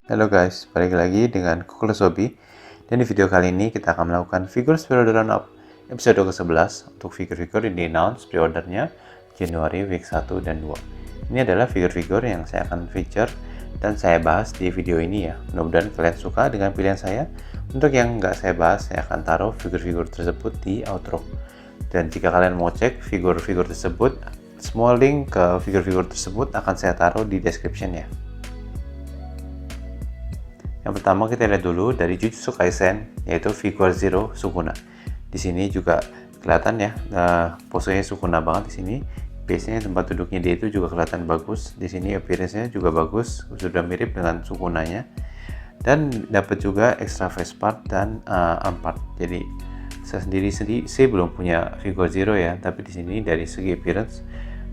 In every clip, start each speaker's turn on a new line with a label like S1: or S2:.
S1: Halo guys, balik lagi dengan Kukulus Hobby. Dan di video kali ini kita akan melakukan Figures Pre-Order Up episode ke-11 untuk figur-figur yang di-announce pre-ordernya Januari week 1 dan 2. Ini adalah figur-figur yang saya akan feature dan saya bahas di video ini ya. Mudah-mudahan kalian suka dengan pilihan saya. Untuk yang nggak saya bahas, saya akan taruh figur-figur tersebut di outro. Dan jika kalian mau cek figur-figur tersebut, semua link ke figur-figur tersebut akan saya taruh di description ya. Yang pertama kita lihat dulu dari Jujutsu Kaisen, yaitu figur Zero Sukuna. Di sini juga kelihatan ya, posenya Sukuna banget di sini. Biasanya tempat duduknya dia itu juga kelihatan bagus. Di sini appearance-nya juga bagus, sudah mirip dengan Sukunanya. Dan dapat juga extra face part dan arm part. Jadi saya sendiri sih belum punya figur Zero ya, tapi di sini dari segi appearance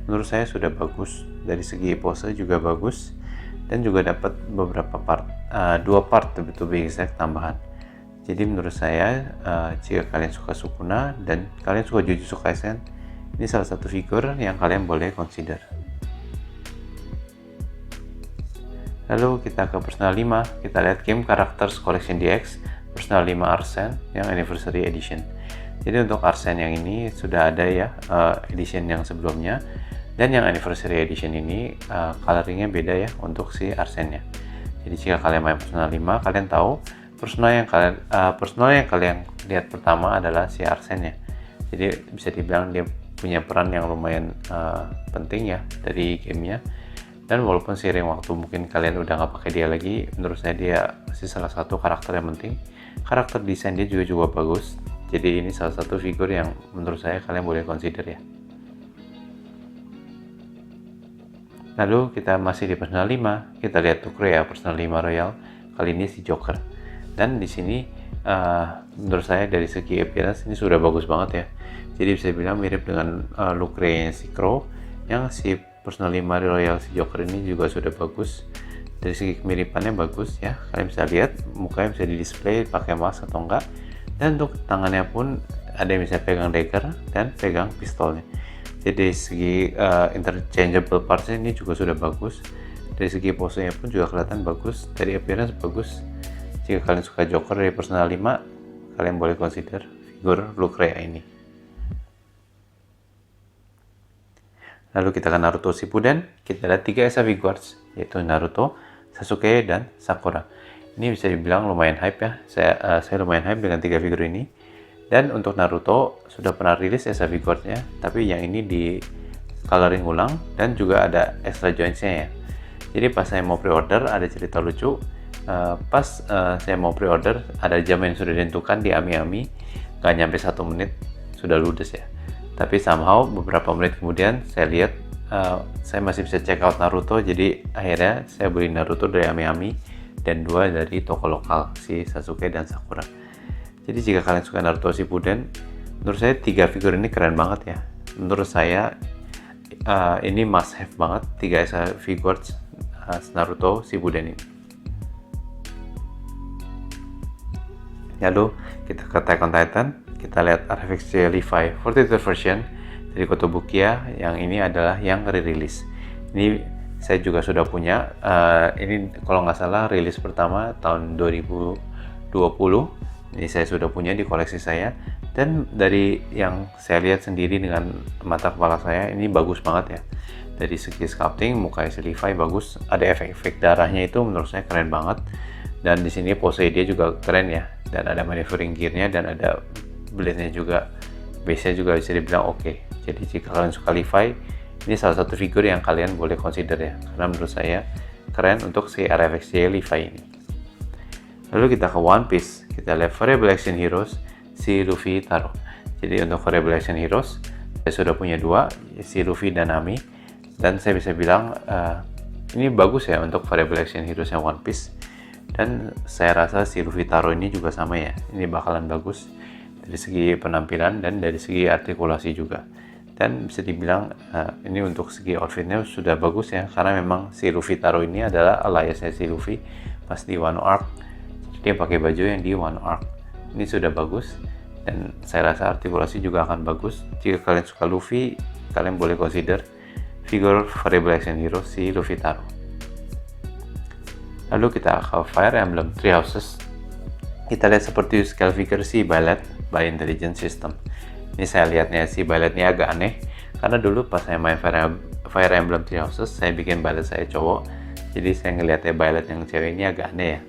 S1: menurut saya sudah bagus. Dari segi pose juga bagus. Dan juga dapat beberapa part, 2 part to be exact tambahan. Jadi menurut saya jika kalian suka Sukuna dan kalian suka Jujutsu Kaisen, ini salah satu figur yang kalian boleh consider. Lalu kita ke personal 5, kita lihat Game Characters Collection DX personal 5 Arsene yang Anniversary Edition. Jadi untuk Arsene yang ini sudah ada ya edition yang sebelumnya. Dan yang Anniversary Edition ini coloringnya beda ya untuk si Arsene-nya. Jadi jika kalian main personal 5, kalian tahu personal yang kalian lihat pertama adalah si Arsene-nya. Jadi bisa dibilang dia punya peran yang lumayan penting ya dari gamenya. Dan walaupun seiring waktu mungkin kalian udah nggak pakai dia lagi, menurut saya dia masih salah satu karakter yang penting. Karakter desain dia juga bagus. Jadi ini salah satu figur yang menurut saya kalian boleh consider ya. Lalu kita masih di personal 5, kita lihat Lucre ya, personal 5 Royal, kali ini si Joker. Dan di sini menurut saya dari segi appearance ini sudah bagus banget ya. Jadi bisa bilang mirip dengan Lucre si Crow, yang si personal 5 Royal si Joker ini juga sudah bagus. Dari segi kemiripannya bagus ya, kalian bisa lihat mukanya bisa di display pakai mask atau enggak. Dan untuk tangannya pun ada yang bisa pegang dagger dan pegang pistolnya. Jadi dari segi interchangeable parts ini juga sudah bagus. Dari segi posenya pun juga kelihatan bagus. Dari appearance bagus. Jika kalian suka Joker dari personal 5, kalian boleh consider figur Lucre ini. Lalu kita ke Naruto Shippuden. Kita lihat 3 ESA figures, yaitu Naruto, Sasuke, dan Sakura. Ini bisa dibilang lumayan hype ya. Saya lumayan hype dengan 3 figur ini. Dan untuk Naruto sudah pernah rilis ESA figurnya, tapi yang ini di coloring ulang dan juga ada extra joints-nya ya. Jadi pas saya mau pre-order ada cerita lucu. Pas saya mau pre-order ada jam yang sudah ditentukan di Ami-Ami, gak nyampe 1 menit sudah ludes ya. Tapi somehow beberapa menit kemudian saya lihat saya masih bisa check out Naruto, jadi akhirnya saya beli Naruto dari Ami-Ami dan 2 dari toko lokal si Sasuke dan Sakura. Jadi jika kalian suka Naruto Shippuden, menurut saya 3 figur ini keren banget ya. Menurut saya ini must have banget 3 ESA figures Naruto Shippuden ini. Lalu kita ke Attack on Titan, kita lihat RFX Levi 43rd version dari Kotobukiya, yang ini adalah yang re-release. Ini saya juga sudah punya, ini kalau nggak salah rilis pertama tahun 2020. Ini saya sudah punya di koleksi saya, dan dari yang saya lihat sendiri dengan mata kepala saya ini bagus banget ya. Dari segi sculpting mukanya si Levi bagus, ada efek-efek darahnya itu menurut saya keren banget. Dan di sini pose dia juga keren ya, dan ada maneuvering gear-nya dan ada blade-nya juga. Base-nya juga bisa dibilang oke. Jadi jika kalian suka Levi, ini salah satu figur yang kalian boleh consider ya, karena menurut saya keren untuk si RFX Levi ini. Lalu kita ke One Piece, kita lihat Variable Action Heroes si Luffy Taro. Jadi untuk Variable Action Heroes saya sudah punya 2, si Luffy dan Nami, dan saya bisa bilang ini bagus ya untuk Variable Action Heroes yang One Piece. Dan saya rasa si Luffy Taro ini juga sama ya, ini bakalan bagus dari segi penampilan dan dari segi artikulasi juga. Dan bisa dibilang ini untuk segi outfitnya sudah bagus ya, karena memang si Luffy Taro ini adalah aliasnya si Luffy pas di Wano Arc. Dia pakai baju yang di Wano Arc. Ini sudah bagus dan saya rasa artikulasi juga akan bagus. Jika kalian suka Luffy, kalian boleh consider figur Variable Action Hero si Luffy Taro. Lalu kita ke Fire Emblem Three Houses. Kita lihat seperti scale figure si Byleth by Intelligent System. Ini saya lihatnya si Byleth ini agak aneh, karena dulu pas saya main Fire Emblem Three Houses, saya bikin Byleth saya cowok, jadi saya ngelihatnya Byleth yang cewek ini agak aneh ya.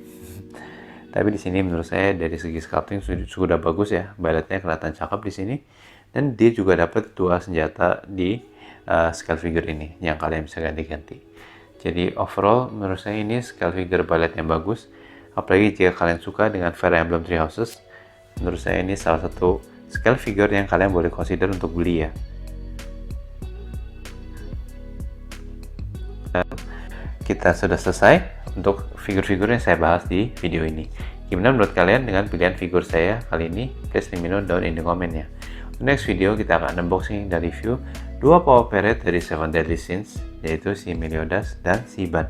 S1: Tapi di sini menurut saya dari segi sculpting sudah bagus ya, Bylethnya kelihatan cakep di sini, dan dia juga dapat 2 senjata di scale figure ini yang kalian bisa ganti-ganti. Jadi overall menurut saya ini scale figure Byleth yang bagus, apalagi jika kalian suka dengan Fire Emblem Three Houses, menurut saya ini salah satu scale figure yang kalian boleh consider untuk beli ya. Kita sudah selesai untuk figur-figur yang saya bahas di video ini. Gimana menurut kalian dengan pilihan figur saya kali ini? Please let me know down in the comment ya. Untuk next video kita akan unboxing dan review 2 power parrot dari Seven Deadly Sins, yaitu si Meliodas dan si Ban.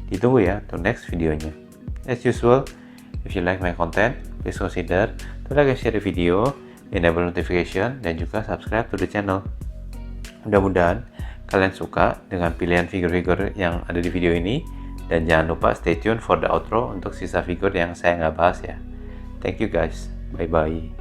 S1: Ditunggu ya untuk next videonya. As usual, if you like my content, please consider to like and share the video, enable notification, dan juga subscribe to the channel. Mudah-mudahan kalian suka dengan pilihan figur-figur yang ada di video ini, dan jangan lupa stay tune for the outro untuk sisa figur yang saya nggak bahas ya. Thank you guys, bye bye.